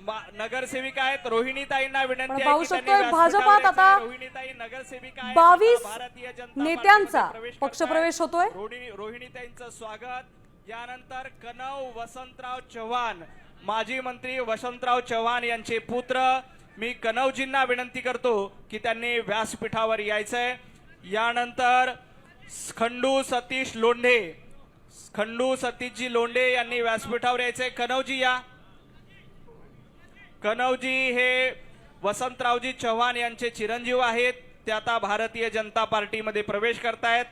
नगरसेविका आहेत रोहिणीताईंना विनंती आहे पाहू की त्यांनी शकतोय भाजपात आता रोहिणीताई नगरसेविका आहेत 22 भारतीय जनता नेत्यांचा पार्टीमध्ये पक्षप्रवेश होतोय। रोहिणीताईंचं स्वागत। यानंतर कनव वसंतराव चव्हाण माजी मंत्री वसंतराव चव्हाण यांचे पुत्र मी कनवजींना विनंती करतो की त्यांनी व्यासपीठावर यायचंय। यानंतर खंडू सतीश लोंढे खंडू सतीशजी लोंढे यांनी व्यासपीठावर यायचंय। कनवजी या। कनवजी हे वसंतरावजी चव्हाण यांचे चिरंजीव आहेत, ते आता भारतीय जनता पार्टीमध्ये प्रवेश करतायत।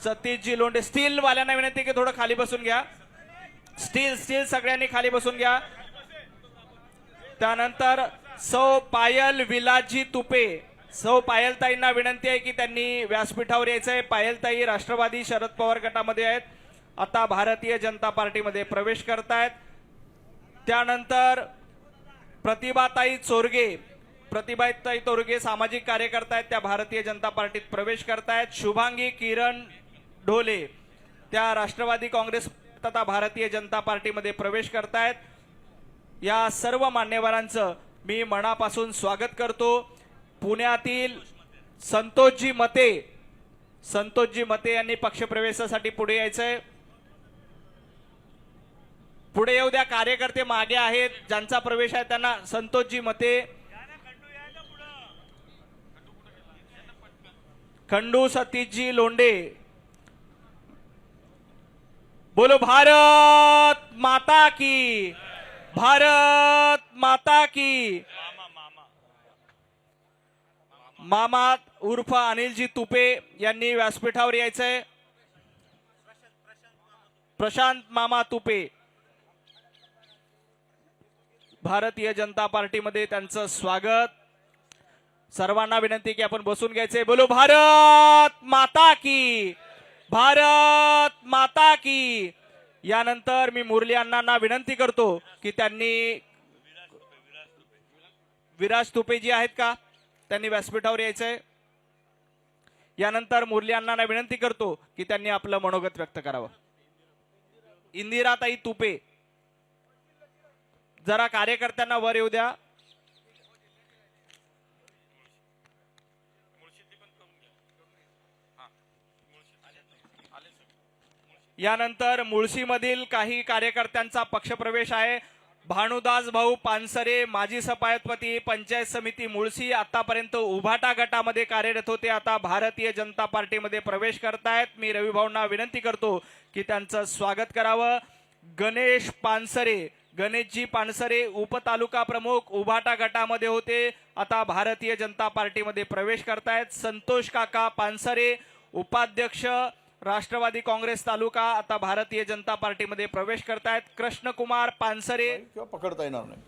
सतीशजी लोंढे स्टील वाल्यांना विनंती की थोडं खाली बसून घ्या। स्टील सगळ्यांनी खाली बसून घ्या। त्यानंतर सौ पायल विलासजी तुपे सौ पायलताईंना विनंती आहे की त्यांनी व्यासपीठावर यायचंय। पायलताई राष्ट्रवादी शरद पवार गटामध्ये आहेत, आता भारतीय जनता पार्टीमध्ये प्रवेश करतायत। त्यानंतर प्रतिभाताई चोरगे सामाजिक कार्यकर्ता आहेत, त्या भारतीय जनता पार्टीत प्रवेश करतायत। शुभांगी किरण ढोले त्या राष्ट्रवादी काँग्रेस तथा भारतीय जनता पार्टीमध्ये प्रवेश करतायत। या सर्व मान्यवरांचं मी मनापासून स्वागत करतो। पुण्यातील संतोषजी मते यांनी पक्षप्रवेशासाठी पुढे यायचंय। पुढे येऊ द्या, कार्यकर्ते मागे आहेत, ज्यांचा प्रवेश आहे त्यांना। संतोषजी मते, खंडू सतीशजी लोंढे। बोलो भारत माता की, भारत माता की। मामा उर्फ अनिलजी तुपे यांनी व्यासपीठावर यायचंय। प्रशांत मामा तुपे भारतीय जनता पार्टीमध्ये त्यांचं स्वागत। सर्वांना विनंती की आपण बसून घ्यायचे। बोलो भारत माता की, भारत माता की। यानंतर मी मुरली अण्णांना विनंती करतो की त्यांनी विराज तुपे जी आहेत का त्यांनी व्यासपीठावर यायचंय। यानंतर मुरली अण्णांना विनंती करतो की त्यांनी आपलं मनोगत व्यक्त करावं। इंदिराताई तुपे जरा कार्यकर्त्यांना वर येऊ द्या। यानंतर मुळशीमधील काही कार्यकर्त्यांचा पक्षप्रवेश आहे। भानुदास भाऊ पानसरे माजी सभापती पंचायत समिती मुळशी, आतापर्यंत उभाटा गटामध्ये कार्यरत होते, आता भारतीय जनता पार्टीमध्ये प्रवेश करतायत। मी रवी भाऊंना विनंती करतो की त्यांचं स्वागत करावं। गणेशजी पानसरे उपतालुका प्रमुख उभाटा गटामध्ये होते, आता भारतीय जनता पार्टीमध्ये प्रवेश करतायत। संतोष काका पानसरे उपाध्यक्ष राष्ट्रवादी काँग्रेस तालुका, आता भारतीय जनता पार्टीमध्ये प्रवेश करतायत। कृष्णकुमार पानसरे पकडता येणार नाही।